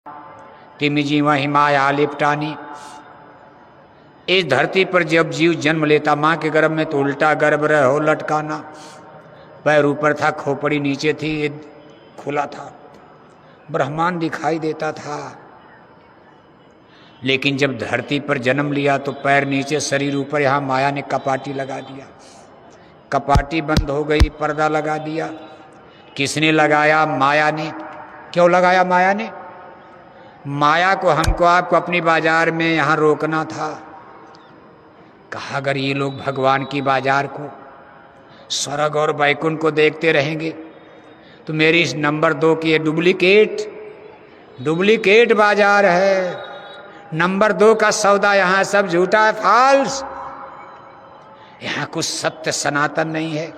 तिमि जीव हिमाया लिपटानी। इस धरती पर जब जीव जन्म लेता माँ के गर्भ में तो उल्टा गर्भ रहो लटकाना, पैर ऊपर था खोपड़ी नीचे थी, ये खुला था, ब्रह्मांड दिखाई देता था। लेकिन जब धरती पर जन्म लिया तो पैर नीचे शरीर ऊपर, यहाँ माया ने कपाटी लगा दिया, कपाटी बंद हो गई, पर्दा लगा दिया। किसने लगाया? माया ने। क्यों लगाया माया ने? माया को हमको आपको अपनी बाजार में यहाँ रोकना था। कहा अगर ये लोग भगवान की बाजार को, स्वर्ग और वैकुंठ को देखते रहेंगे तो मेरी इस नंबर 2 की डुप्लीकेट बाजार है। नंबर 2 का सौदा यहाँ सब झूठा है, फॉल्स। यहाँ कुछ सत्य सनातन नहीं है।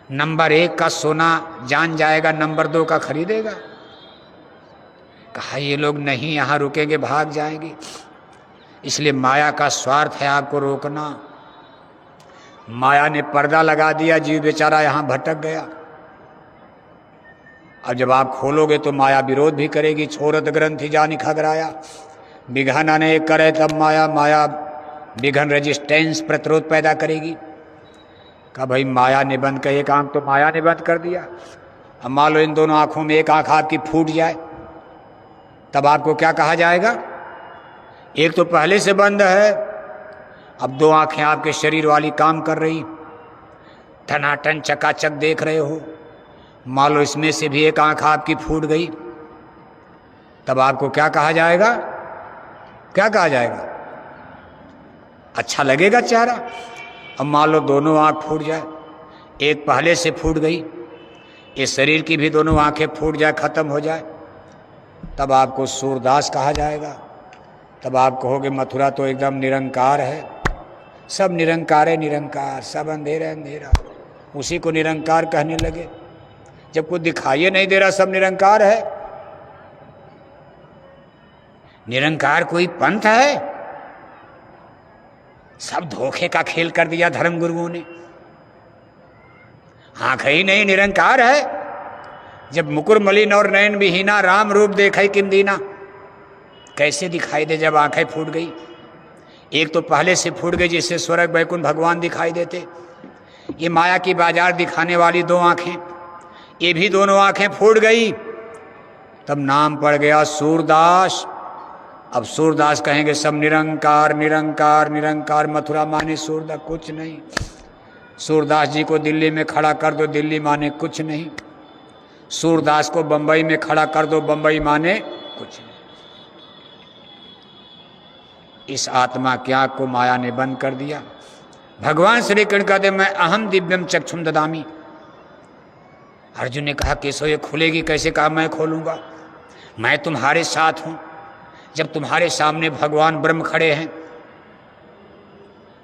नंबर 1 का सोना जान जाएगा, नंबर 2 का खरीदेगा? कहा ये लोग नहीं यहाँ रुकेंगे, भाग जाएंगे। इसलिए माया का स्वार्थ है आपको रोकना। माया ने पर्दा लगा दिया, जीव बेचारा यहाँ भटक गया। अब जब आप खोलोगे तो माया विरोध भी करेगी। छोरत ग्रंथि जानि खगराया, विघन अनेक करे तब माया विघन रेजिस्टेंस प्रतिरोध पैदा करेगी। कहा भाई माया ने बंद कर, एक आंख तो माया ने बंद कर दिया। अब मान लो इन दोनों आंखों में एक आंख आपकी फूट जाए, तब आपको क्या कहा जाएगा? एक तो पहले से बंद है, अब 2 आंखें आपके शरीर वाली काम कर रही, टनाटन चकाचक देख रहे हो। मान लो इसमें से भी एक आंख आपकी फूट गई, तब आपको क्या कहा जाएगा? क्या कहा जाएगा? अच्छा लगेगा चेहरा? अब मान लो दोनों आंख फूट जाए, एक पहले से फूट गई, इस शरीर की भी दोनों आंखें फूट जाए, खत्म हो जाए, तब आपको सूरदास कहा जाएगा। तब आप कहोगे मथुरा तो एकदम निरंकार है, सब निरंकार है, निरंकार, सब अंधेरा अंधेरा, उसी को निरंकार कहने लगे। जब कुछ दिखाई नहीं दे रहा, सब निरंकार है। निरंकार कोई पंथ है? सब धोखे का खेल कर दिया धर्म गुरुओं ने। आंख ही नहीं, निरंकार है। जब मुकुर मलिन और नयन विहीना, राम रूप देखै किम दीना, कैसे दिखाई दे जब आंखें फूट गई? एक तो पहले से फूट गई जिससे स्वर्ग वैकुंठ भगवान दिखाई देते। ये माया की बाजार दिखाने वाली 2 आंखें, ये भी दोनों आंखें फूट गई, तब नाम पड़ गया सूरदास। अब सूरदास कहेंगे सब निरंकार निरंकार निरंकार, मथुरा माने सूरदास कुछ नहीं। सूरदास जी को दिल्ली में खड़ा कर दो, दिल्ली माने कुछ नहीं। सूरदास को बंबई में खड़ा कर दो, बंबई माने कुछ नहीं। इस आत्मा की आंख को माया ने बंद कर दिया। भगवान श्री कृष्ण कहते मैं अहम दिव्यम चक्षुम ददामी। अर्जुन ने कहा केशव ये खुलेगी कैसे? कहा मैं खोलूंगा, मैं तुम्हारे साथ हूं। जब तुम्हारे सामने भगवान ब्रह्म खड़े हैं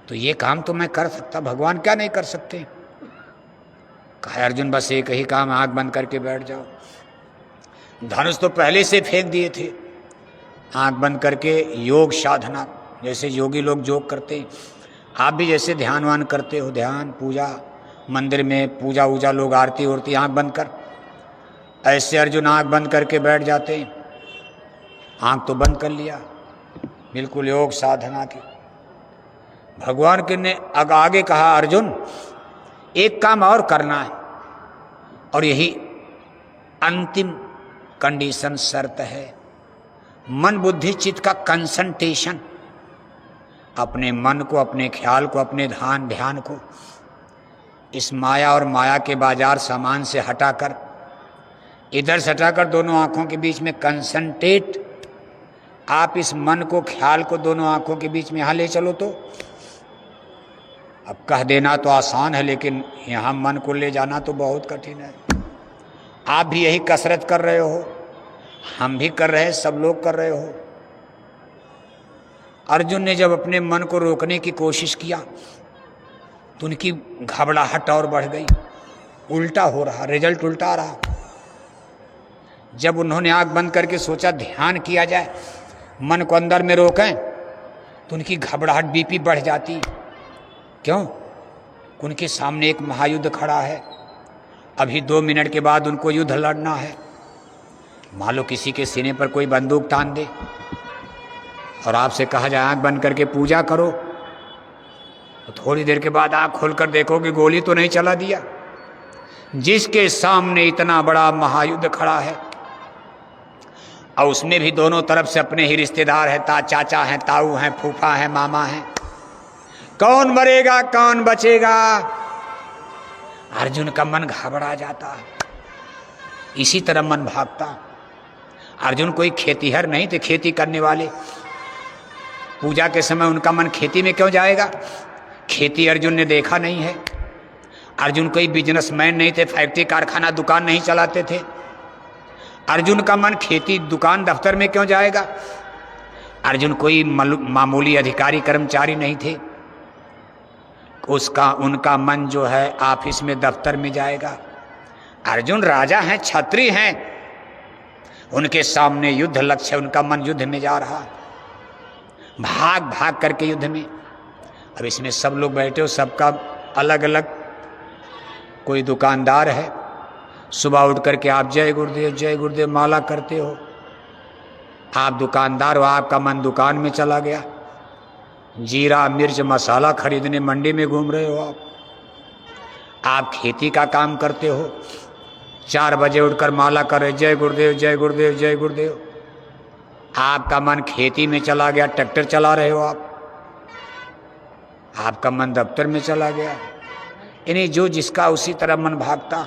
तो ये काम तो मैं कर सकता, भगवान क्या नहीं कर सकते? कहा अर्जुन बस एक ही काम, आंख बंद करके बैठ जाओ। धनुष तो पहले से फेंक दिए थे, आंख बंद करके योग साधना, जैसे योगी लोग योग करते हैं, आप भी जैसे ध्यानवान करते हो, ध्यान पूजा, मंदिर में पूजा वूजा लोग आरती उरती आंख बंद कर, ऐसे अर्जुन आंख बंद करके बैठ जाते हैं। आंख तो बंद कर लिया, बिल्कुल योग साधना की। भगवान के ने आगे कहा अर्जुन एक काम और करना है, और यही अंतिम कंडीशन शर्त है, मन बुद्धि चित्त का कंसंट्रेशन। अपने मन को, अपने ख्याल को, अपने ध्यान को इस माया और माया के बाजार सामान से हटाकर, इधर से हटाकर दोनों आंखों के बीच में कंसंट्रेट। आप इस मन को, ख्याल को दोनों आंखों के बीच में यहाँ ले चलो। तो अब कह देना तो आसान है, लेकिन यहाँ मन को ले जाना तो बहुत कठिन है। आप भी यही कसरत कर रहे हो, हम भी कर रहे हैं, सब लोग कर रहे हो। अर्जुन ने जब अपने मन को रोकने की कोशिश किया तो उनकी घबराहट और बढ़ गई, उल्टा हो रहा, रिजल्ट उल्टा आ रहा। जब उन्होंने आंख बंद करके सोचा ध्यान किया जाए, मन को अंदर में रोकें, तो उनकी घबराहट बीपी बढ़ जाती। क्यों? उनके सामने एक महायुद्ध खड़ा है, अभी 2 मिनट के बाद उनको युद्ध लड़ना है। मान लो किसी के सीने पर कोई बंदूक तान दे और आपसे कहा जाए आंख बंद करके पूजा करो, तो थोड़ी देर के बाद आंख खोलकर देखोगे गोली तो नहीं चला दिया। जिसके सामने इतना बड़ा महायुद्ध खड़ा है और उसमें भी दोनों तरफ से अपने ही रिश्तेदार हैं, चाचा हैं, ताऊ हैं, फूफा हैं, मामा हैं, कौन मरेगा कौन बचेगा। अर्जुन का मन घबरा जाता, इसी तरह मन भागता। अर्जुन कोई खेतीहर नहीं थे, खेती करने वाले। पूजा के समय उनका मन खेती में क्यों जाएगा? खेती अर्जुन ने देखा नहीं है। अर्जुन कोई बिजनेसमैन नहीं थे, फैक्ट्री कारखाना दुकान नहीं चलाते थे। अर्जुन का मन खेती दुकान दफ्तर में क्यों जाएगा? अर्जुन कोई मामूली अधिकारी कर्मचारी नहीं थे, उनका मन जो है ऑफिस में दफ्तर में जाएगा। अर्जुन राजा हैं, क्षत्रिय हैं, उनके सामने युद्ध लक्ष्य, उनका मन युद्ध में जा रहा, भाग भाग करके युद्ध में। अब इसमें सब लोग बैठे हो, सबका अलग अलग, कोई दुकानदार है, सुबह उठ करके आप जय गुरुदेव माला करते हो। आप दुकानदार हो, आपका मन दुकान में चला गया, जीरा मिर्च मसाला खरीदने मंडी में घूम रहे हो। आप खेती का काम करते हो, 4 बजे उठकर माला कर रहे जय गुरुदेव जय गुरुदेव जय गुरुदेव। आपका मन खेती में चला गया, ट्रैक्टर चला रहे हो आपका मन दफ्तर में चला गया। इन्हीं जो जिसका उसी तरह मन भागता।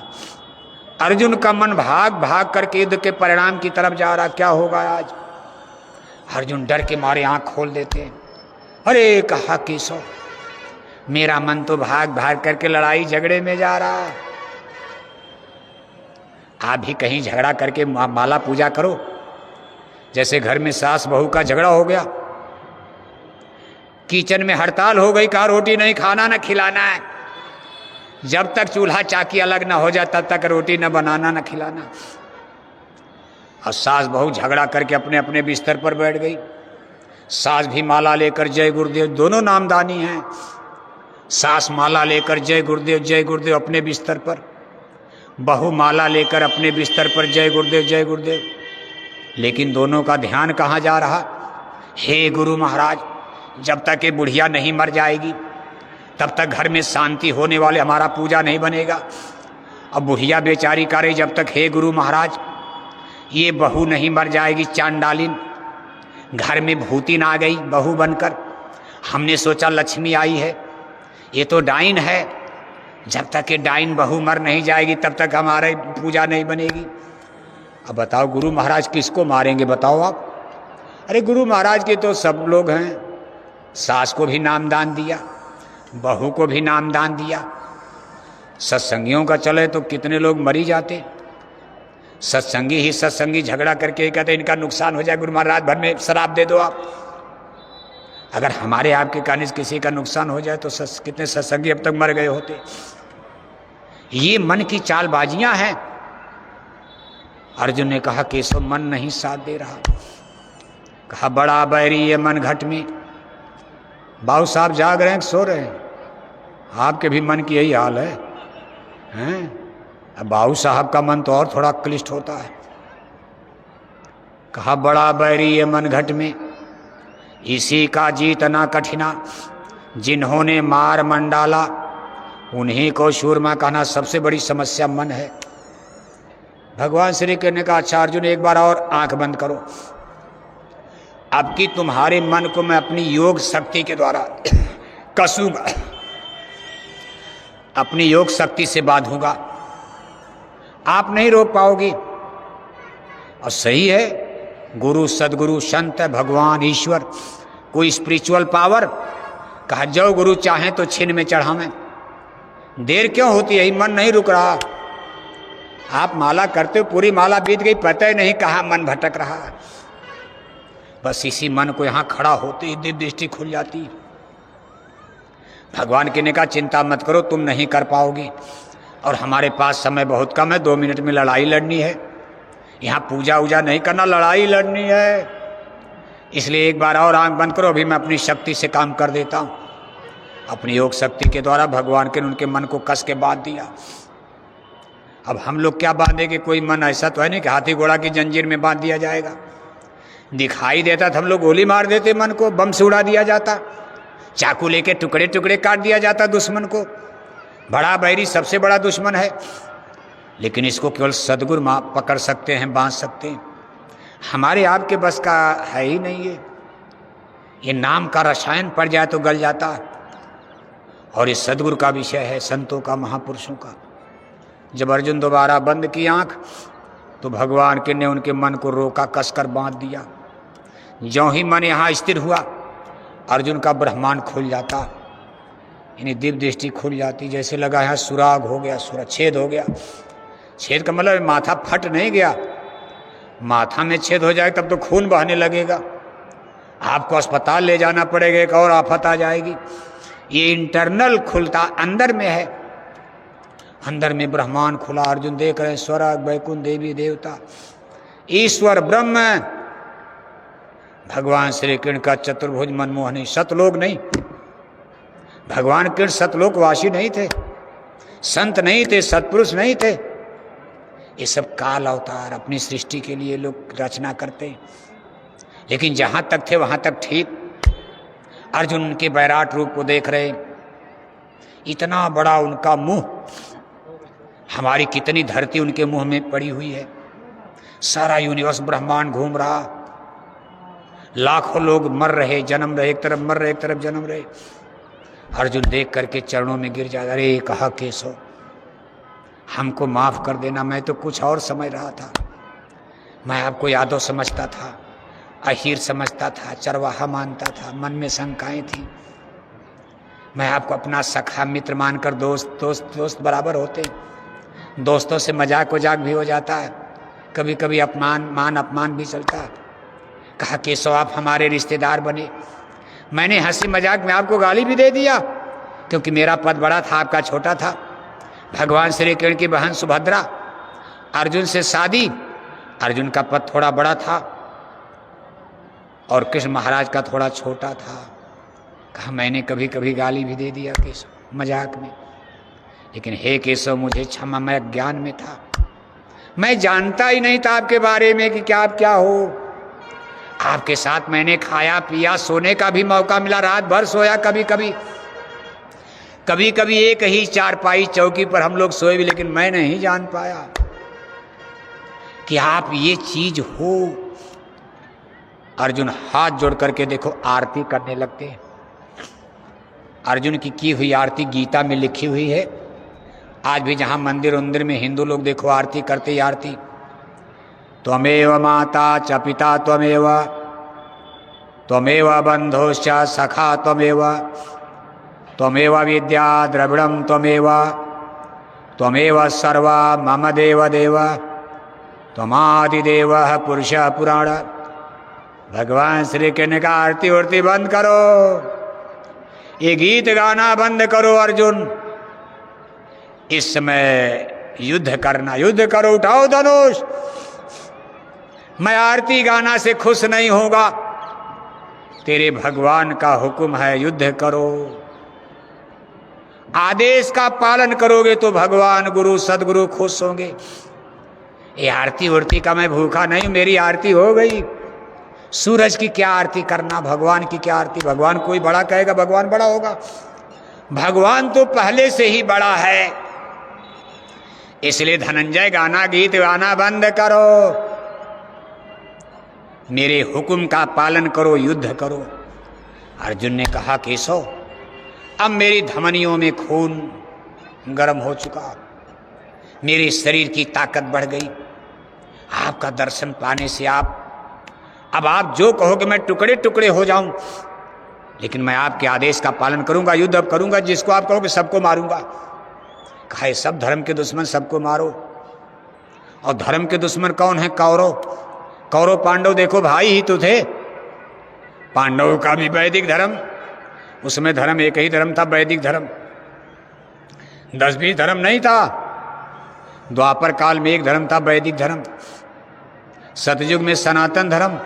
अर्जुन का मन भाग भाग करके युद्ध के परिणाम की तरफ जा रहा। क्या होगा आज? अर्जुन डर के मारे आंख खोल देते हैं। अरे कहा केशव, मेरा मन तो भाग भाग करके लड़ाई झगड़े में जा रहा है। आप भी कहीं झगड़ा करके माला पूजा करो। जैसे घर में सास बहू का झगड़ा हो गया, किचन में हड़ताल हो गई, कहा रोटी नहीं खाना न खिलाना है। जब तक चूल्हा चाकी अलग ना हो जाए तब तक रोटी न बनाना न खिलाना। और सास बहू झगड़ा करके अपने अपने बिस्तर पर बैठ गई। सास भी माला लेकर जय गुरुदेव, दोनों नामदानी हैं। सास माला लेकर जय गुरुदेव अपने बिस्तर पर, बहू माला लेकर अपने बिस्तर पर जय गुरुदेव। लेकिन दोनों का ध्यान कहाँ जा रहा? हे गुरु महाराज, जब तक ये बुढ़िया नहीं मर जाएगी तब तक घर में शांति होने वाले, हमारा पूजा नहीं बनेगा। अब बुढ़िया बेचारी करे जब तक, हे गुरु महाराज ये बहू नहीं मर जाएगी चांडालिन, घर में भूतिन आ गई बहू बनकर, हमने सोचा लक्ष्मी आई है, ये तो डाइन है। जब तक ये डाइन बहू मर नहीं जाएगी तब तक हमारी पूजा नहीं बनेगी। अब बताओ गुरु महाराज किसको मारेंगे बताओ आप? अरे गुरु महाराज के तो सब लोग हैं। सास को भी नामदान दिया, बहू को भी नामदान दिया। सत्संगियों का चले तो कितने लोग मरी जाते। सत्संगी ही सत्संगी झगड़ा करके कहते इनका नुकसान हो जाए, गुरु महाराज भर में शराब दे दो आप। अगर हमारे आपके कहने से किसी का नुकसान हो जाए तो कितने सत्संगी अब तक मर गए होते। ये मन की चालबाजियां हैं। अर्जुन ने कहा केशव मन नहीं साथ दे रहा। कहा बड़ा बैरी ये मन घट में। बाबू साहब जाग रहे हैं सो रहे हैं? आपके भी मन की यही हाल है, हैं? अब बाबू साहब का मन तो और थोड़ा क्लिष्ट होता है। कहा बड़ा बैरी ये मन घट में, इसी का जीतना कठिना, जिन्होंने मार मन डाला उन्हीं को शूरमा कहना। सबसे बड़ी समस्या मन है। भगवान श्री कृष्ण ने कहा अच्छा अर्जुन एक बार और आंख बंद करो। अब की तुम्हारे मन को मैं अपनी योग शक्ति के द्वारा कसूंगा, अपनी योग शक्ति से बांधूंगा, आप नहीं रोक पाओगे। और सही है, गुरु सदगुरु संत भगवान ईश्वर कोई स्पिरिचुअल पावर। कहा जो गुरु चाहें तो छिन में चढ़ावें। देर क्यों होती है? मन नहीं रुक रहा। आप माला करते हो, पूरी माला बीत गई, पता ही नहीं कहाँ मन भटक रहा। बस इसी मन को यहाँ खड़ा होते ही दिव्य दृष्टि खुल जाती। भगवान ने कहा चिंता मत करो, तुम नहीं कर पाओगी और हमारे पास समय बहुत कम है, 2 मिनट में लड़ाई लड़नी है। यहाँ पूजा वूजा नहीं करना, लड़ाई लड़नी है। इसलिए एक बार और आंख बंद करो, अभी मैं अपनी शक्ति से काम कर देता हूँ। अपनी योग शक्ति के द्वारा भगवान के उनके मन को कस के बांध दिया। अब हम लोग क्या बांधेंगे? कोई मन ऐसा तो है नहीं कि हाथी घोड़ा की जंजीर में बांध दिया जाएगा। दिखाई देता तो हम लोग गोली मार देते, मन को बम से उड़ा दिया जाता, चाकू लेके टुकड़े टुकड़े काट दिया जाता दुश्मन को। बड़ा बैरी सबसे बड़ा दुश्मन है, लेकिन इसको केवल सद्गुरु पकड़ सकते हैं, बांध सकते हैं। हमारे आपके बस का है ही नहीं ये नाम का रसायन पड़ जाए तो गल जाता है। और ये सद्गुरु का विषय है, संतों का, महापुरुषों का। जब अर्जुन दोबारा बंद की आंख तो भगवान के ने उनके मन को रोका, कसकर बांध दिया। ज्यों ही मन यहाँ स्थिर हुआ, अर्जुन का ब्रह्मांड खुल जाता, यानी दिव्य दृष्टि खुल जाती। जैसे लगा यहाँ सुराग हो गया, छेद हो गया। छेद का मतलब माथा फट नहीं गया। माथा में छेद हो जाए तब तो खून बहने लगेगा, आपको अस्पताल ले जाना पड़ेगा, एक और आफत आ जाएगी। ये इंटरनल खुलता अंदर में है, अंदर में ब्रह्मांड खुला। अर्जुन देख रहे हैं स्वर्ग, वैकुंठ, देवी देवता, ईश्वर ब्रह्म, भगवान श्री कृष्ण का चतुर्भुज मनमोहनी। सतलोक नहीं, भगवान कृष्ण सतलोकवासी नहीं थे, संत नहीं थे, सत्पुरुष नहीं थे। ये सब काल अवतार अपनी सृष्टि के लिए लोग रचना करते हैं। लेकिन जहां तक थे वहां तक ठीक। अर्जुन उनके वैराट रूप को देख रहे, इतना बड़ा उनका मुंह, हमारी कितनी धरती उनके मुंह में पड़ी हुई है। सारा यूनिवर्स ब्रह्मांड घूम रहा, लाखों लोग मर रहे, जन्म रहे, एक तरफ मर रहे, एक तरफ जन्म रहे। अर्जुन देख करके चरणों में गिर जाता, अरे कहा केशव हमको माफ कर देना, मैं तो कुछ और समझ रहा था। मैं आपको यादव समझता था, अहीर समझता था, चरवाहा मानता था, मन में शंकाएं थी। मैं आपको अपना सखा मित्र मानकर दोस्त बराबर होते। दोस्तों से मजाक वजाक भी हो जाता है, कभी कभी मान अपमान भी चलता है। कहा केशव आप हमारे रिश्तेदार बने, मैंने हंसी मजाक में आपको गाली भी दे दिया, क्योंकि मेरा पद बड़ा था, आपका छोटा था। भगवान श्री कृष्ण की बहन सुभद्रा, अर्जुन से शादी, अर्जुन का पद थोड़ा बड़ा था और कृष्ण महाराज का थोड़ा छोटा था। कहा मैंने कभी कभी गाली भी दे दिया केशव, मजाक में, लेकिन हे केशव मुझे क्षमा, मैं अज्ञान में था, मैं जानता ही नहीं था आपके बारे में कि क्या आप क्या हो। आपके साथ मैंने खाया पिया, सोने का भी मौका मिला, रात भर सोया, कभी कभी एक ही चारपाई चौकी पर हम लोग सोए भी, लेकिन मैं नहीं जान पाया कि आप ये चीज हो। अर्जुन हाथ जोड़ करके देखो आरती करने लगते हैं। अर्जुन की हुई आरती गीता में लिखी हुई है। आज भी जहां मंदिर उंदिर में हिंदू लोग देखो आरती करते ही आरती, त्वमेव माता च पिता त्वमेव, त्वमेव बंधोश्च सखा त्वमेव, त्वमेव विद्या द्रविड़म त्वमेव, त्वमेव सर्वा मम देव देव, त्वमादिदेव पुरुष पुराण। भगवान श्री कृष्ण का आरती उरती बंद करो, ये गीत गाना बंद करो। अर्जुन इस समय युद्ध करना, युद्ध करो, उठाओ धनुष। मैं आरती गाना से खुश नहीं होगा, तेरे भगवान का हुक्म है युद्ध करो। आदेश का पालन करोगे तो भगवान गुरु सदगुरु खुश होंगे। ये आरती उरती का मैं भूखा नहीं, मेरी आरती हो गई। सूरज की क्या आरती करना, भगवान की क्या आरती। भगवान कोई बड़ा कहेगा भगवान बड़ा होगा, भगवान तो पहले से ही बड़ा है। इसलिए धनंजय गाना गीत गाना बंद करो, मेरे हुक्म का पालन करो, युद्ध करो। अर्जुन ने कहा केशव अब मेरी धमनियों में खून गर्म हो चुका, मेरे शरीर की ताकत बढ़ गई। आपका दर्शन पाने से अब आप जो कहोगे मैं टुकड़े टुकड़े हो जाऊं, लेकिन मैं आपके आदेश का पालन करूंगा, युद्ध अब करूंगा। जिसको आप कहोगे सबको मारूंगा। कहा सब धर्म के दुश्मन सबको मारो। और धर्म के दुश्मन कौन है? कौरव। कौरव पांडव देखो भाई ही तो थे। पांडवों का भी वैदिक धर्म, उसमें धर्म एक ही धर्म था, वैदिक धर्म। 10-20 धर्म नहीं था। द्वापर काल में एक धर्म था, वैदिक धर्म। सतयुग में सनातन धर्म,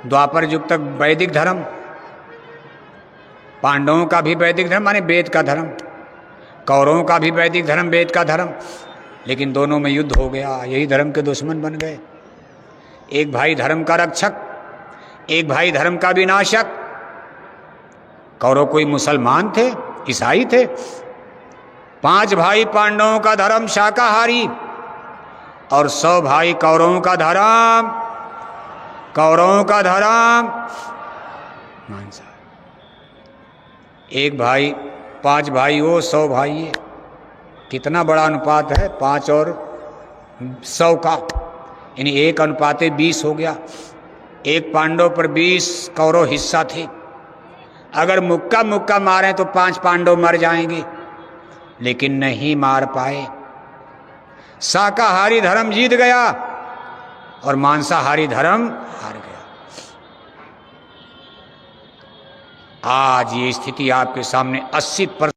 द्वापर युग तक वैदिक धर्म। पांडवों का भी वैदिक धर्म माने वेद का धर्म, कौरवों का भी वैदिक धर्म वेद का धर्म। लेकिन दोनों में युद्ध हो गया, यही धर्म के दुश्मन बन गए। एक भाई धर्म का रक्षक, एक भाई धर्म का विनाशक। कौरव कोई मुसलमान थे, ईसाई थे। 5 भाई पांडवों का धर्म शाकाहारी और 100 भाई कौरवों का धर्म मांसाहारी। एक भाई 5 भाई हो 100 भाई है, कितना बड़ा अनुपात है 5 और 100 का, यानी 1:20 हो गया। एक पांडव पर 20 कौरव हिस्सा थे। अगर मुक्का मुक्का मारें तो 5 पांडव मर जाएंगे, लेकिन नहीं मार पाए। शाकाहारी धर्म जीत गया और मांसाहारी धर्म हार गया। आज ये स्थिति आपके सामने 80%